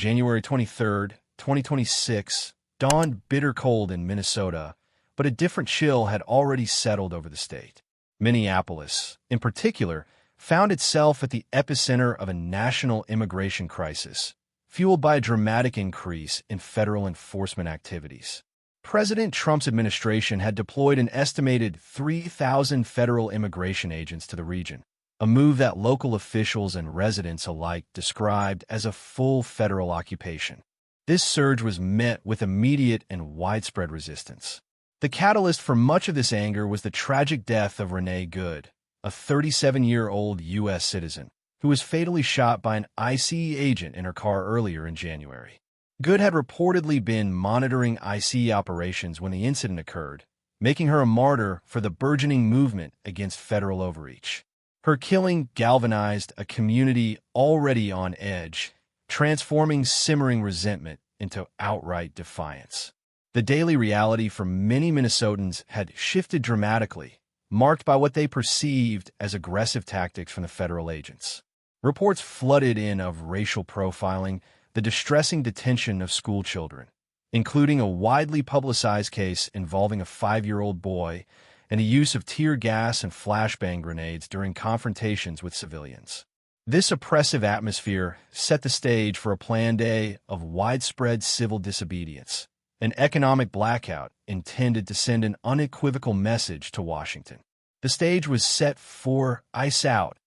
January 23, 2026, dawned bitter cold in Minnesota, but a different chill had already settled over the state. Minneapolis, in particular, found itself at the epicenter of a national immigration crisis, fueled by a dramatic increase in federal enforcement activities. President Trump's administration had deployed an estimated 3,000 federal immigration agents to the region, a move that local officials and residents alike described as a full federal occupation. This surge was met with immediate and widespread resistance. The catalyst for much of this anger was the tragic death of Renee Good, a 37-year-old U.S. citizen, who was fatally shot by an ICE agent in her car earlier in January. Good had reportedly been monitoring ICE operations when the incident occurred, making her a martyr for the burgeoning movement against federal overreach. Her killing galvanized a community already on edge, transforming simmering resentment into outright defiance. The daily reality for many Minnesotans had shifted dramatically, marked by what they perceived as aggressive tactics from the federal agents. Reports flooded in of racial profiling, the distressing detention of school children, including a widely publicized case involving a 5-year-old boy, and the use of tear gas and flashbang grenades during confrontations with civilians. This oppressive atmosphere set the stage for a planned day of widespread civil disobedience, an economic blackout intended to send an unequivocal message to Washington. The stage was set for Ice Out,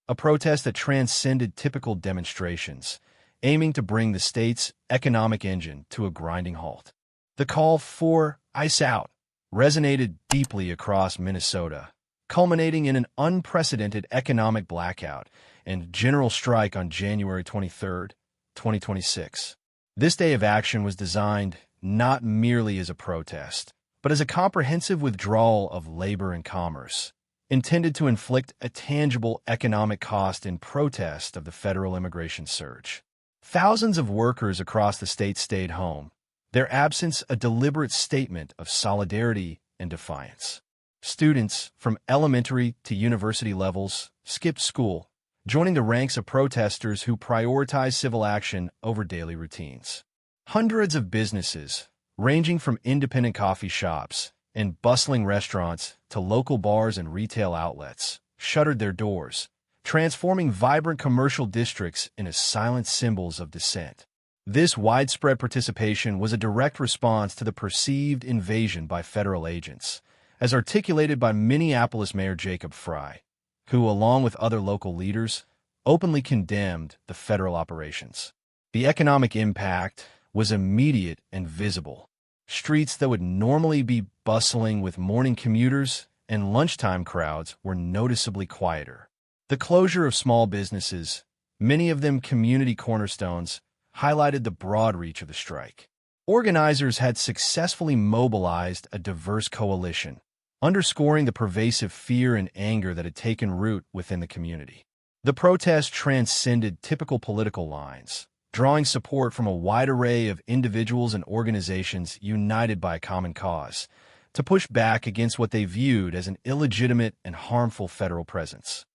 a protest that transcended typical demonstrations, aiming to bring the state's economic engine to a grinding halt. The call for Ice Out resonated deeply across Minnesota, culminating in an unprecedented economic blackout and general strike on January 23, 2026. This day of action was designed not merely as a protest, but as a comprehensive withdrawal of labor and commerce, intended to inflict a tangible economic cost in protest of the federal immigration surge. Thousands of workers across the state stayed home, their absence a deliberate statement of solidarity and defiance. Students, from elementary to university levels, skipped school, joining the ranks of protesters who prioritized civil action over daily routines. Hundreds of businesses, ranging from independent coffee shops and bustling restaurants to local bars and retail outlets, shuttered their doors, transforming vibrant commercial districts into silent symbols of dissent. This widespread participation was a direct response to the perceived invasion by federal agents, as articulated by Minneapolis Mayor Jacob Frey, who, along with other local leaders, openly condemned the federal operations. The economic impact was immediate and visible. Streets that would normally be bustling with morning commuters and lunchtime crowds were noticeably quieter. The closure of small businesses, many of them community cornerstones, highlighted the broad reach of the strike. Organizers had successfully mobilized a diverse coalition, underscoring the pervasive fear and anger that had taken root within the community. The protest transcended typical political lines, drawing support from a wide array of individuals and organizations united by a common cause, to push back against what they viewed as an illegitimate and harmful federal presence.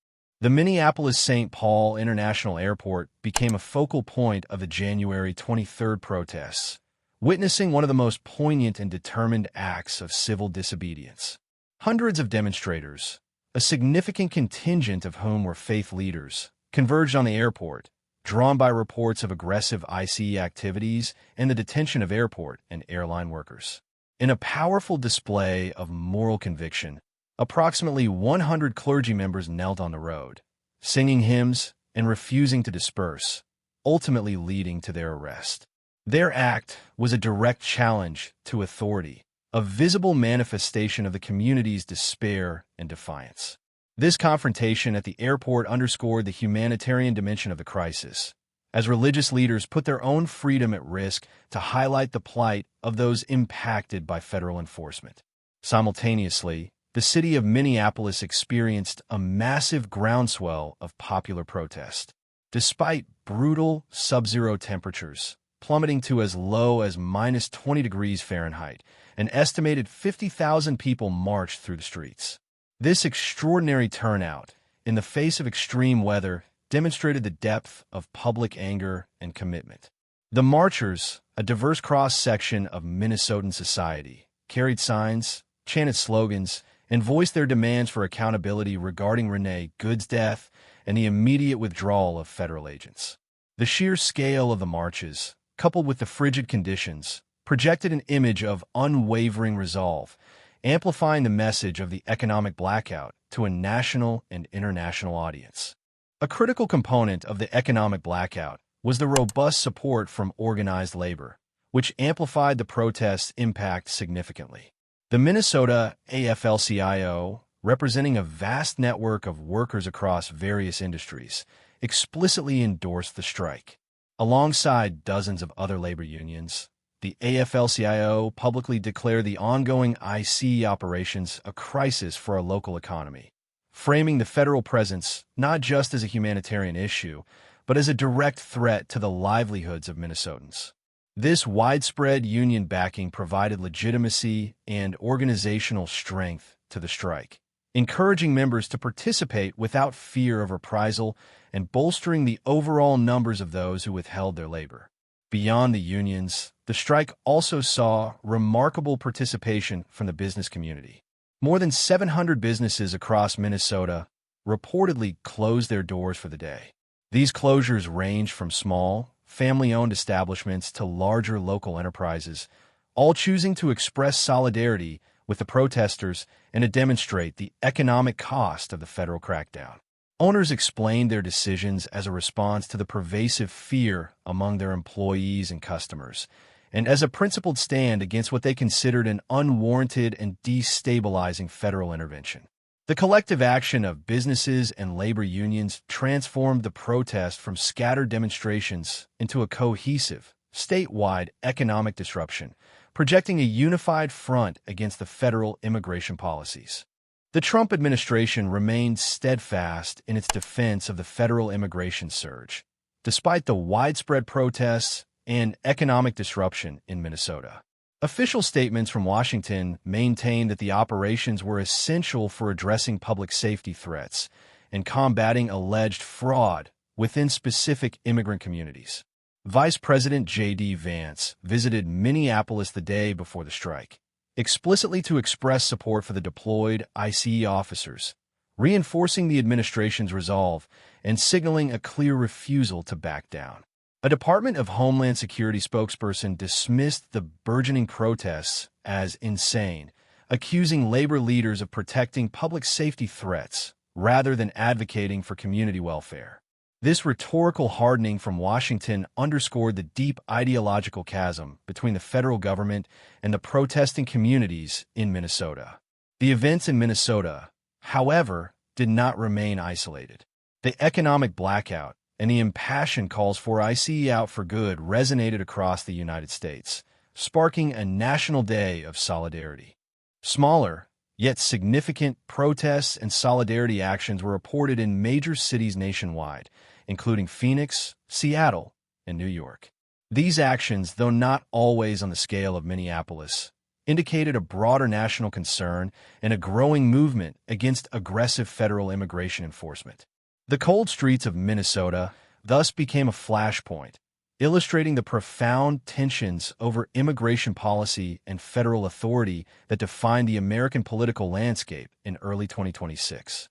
The Minneapolis-St. Paul International Airport became a focal point of the January 23rd protests, witnessing one of the most poignant and determined acts of civil disobedience. Hundreds of demonstrators, a significant contingent of whom were faith leaders, converged on the airport, drawn by reports of aggressive ICE activities and the detention of airport and airline workers. In a powerful display of moral conviction, approximately 100 clergy members knelt on the road, singing hymns and refusing to disperse, ultimately leading to their arrest. Their act was a direct challenge to authority, a visible manifestation of the community's despair and defiance. This confrontation at the airport underscored the humanitarian dimension of the crisis, as religious leaders put their own freedom at risk to highlight the plight of those impacted by federal enforcement. Simultaneously, the city of Minneapolis experienced a massive groundswell of popular protest. Despite brutal sub-zero temperatures, plummeting to as low as minus 20 degrees Fahrenheit, an estimated 50,000 people marched through the streets. This extraordinary turnout, in the face of extreme weather, demonstrated the depth of public anger and commitment. The marchers, a diverse cross-section of Minnesotan society, carried signs, chanted slogans, and voiced their demands for accountability regarding Renee Good's death and the immediate withdrawal of federal agents. The sheer scale of the marches, coupled with the frigid conditions, projected an image of unwavering resolve, amplifying the message of the economic blackout to a national and international audience. A critical component of the economic blackout was the robust support from organized labor, which amplified the protest's impact significantly. The Minnesota AFL-CIO, representing a vast network of workers across various industries, explicitly endorsed the strike. Alongside dozens of other labor unions, the AFL-CIO publicly declared the ongoing IC operations a crisis for our local economy, framing the federal presence not just as a humanitarian issue, but as a direct threat to the livelihoods of Minnesotans. This widespread union backing provided legitimacy and organizational strength to the strike, encouraging members to participate without fear of reprisal and bolstering the overall numbers of those who withheld their labor. Beyond the unions, the strike also saw remarkable participation from the business community. More than 700 businesses across Minnesota reportedly closed their doors for the day. These closures ranged from small, family-owned establishments to larger local enterprises, all choosing to express solidarity with the protesters and to demonstrate the economic cost of the federal crackdown. Owners explained their decisions as a response to the pervasive fear among their employees and customers, and as a principled stand against what they considered an unwarranted and destabilizing federal intervention. The collective action of businesses and labor unions transformed the protest from scattered demonstrations into a cohesive, statewide economic disruption, projecting a unified front against the federal immigration policies. The Trump administration remained steadfast in its defense of the federal immigration surge, despite the widespread protests and economic disruption in Minnesota. Official statements from Washington maintained that the operations were essential for addressing public safety threats and combating alleged fraud within specific immigrant communities. Vice President J.D. Vance visited Minneapolis the day before the strike, explicitly to express support for the deployed ICE officers, reinforcing the administration's resolve and signaling a clear refusal to back down. A Department of Homeland Security spokesperson dismissed the burgeoning protests as insane, accusing labor leaders of protecting public safety threats rather than advocating for community welfare. This rhetorical hardening from Washington underscored the deep ideological chasm between the federal government and the protesting communities in Minnesota. The events in Minnesota, however, did not remain isolated. The economic blackout and the impassioned calls for ICE out for good resonated across the United States, sparking a national day of solidarity. Smaller, yet significant protests and solidarity actions were reported in major cities nationwide, including Phoenix, Seattle, and New York. These actions, though not always on the scale of Minneapolis, indicated a broader national concern and a growing movement against aggressive federal immigration enforcement. The cold streets of Minnesota thus became a flashpoint, illustrating the profound tensions over immigration policy and federal authority that defined the American political landscape in early 2026.